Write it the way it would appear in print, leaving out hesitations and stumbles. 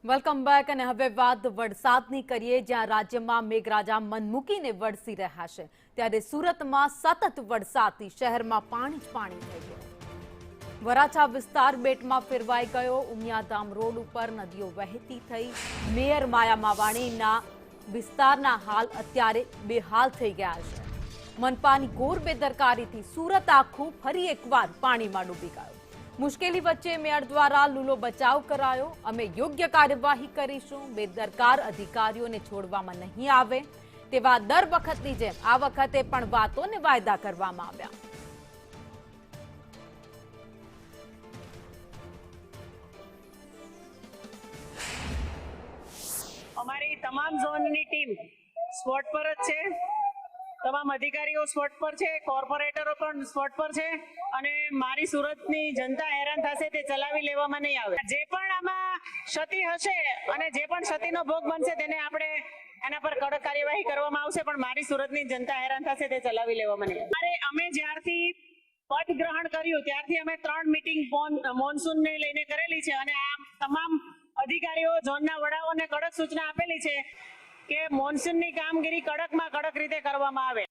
Welcome back અને હવે વાત વરસાદની કરીએ જ્યાં રાજ્યમાં મેઘરાજા મન મૂકીને વરસી રહ્યા છે ત્યારે સુરતમાં સતત વરસાદથી શહેરમાં પાણી જ પાણી થઈ ગયું। વરાછા વિસ્તાર બેટમાં ફેરવાઈ ગયો। ઉમિયાધામ રોડ ઉપર નદીઓ વહેતી થઈ। મેયર માયા માવાણીના વિસ્તારના હાલ અત્યારે બેહાલ થઈ ગયા છે। મનપાની ઘોર બેદરકારીથી સુરત આખું ફરી એકવાર પાણીમાં ડૂબી ગયું। મુશ્કેલી વચ્ચે મેયર દ્વારા લૂલો બચાવ કરાયો। અમે યોગ્ય કાર્યવાહી કરીશું, બેદરકાર અધિકારીઓને છોડવામાં નહીં આવે તેવા દર વખતની જેમ આ વખતે પણ વાતોને વાયદા કરવામાં આવ્યા। અમારી તમામ ઝોનની ટીમ સ્પોટ પર જ છે। તમામ અધિકારીઓ સ્પોટ પર છે, કોર્પોરેટરો પણ સ્પોટ પર છે અને મારી સુરતની જનતા હેરાન થશે તે ચલાવી લેવામાં નહીં આવે। જે પણ આમાં ક્ષતિ હશે અને જે પણ ક્ષતિનો ભોગ બનશે તેને આપણે એના પર કડક કાર્યવાહી કરવામાં આવશે, પણ મારી સુરતની જનતા હેરાન થશે તે ચલાવી લેવામાં નહીં આવે। અમે જ્યારથી પદ ગ્રહણ કર્યું ત્યારથી અમે 3 મીટિંગ મોન્સૂનને લઈને કરેલી છે અને આ તમામ અધિકારીઓ ઝોનના વડાઓને કડક સૂચના આપેલી છે કે મોન્સૂનની કામગીરી કડકમાં કડક રીતે કરવામાં આવે।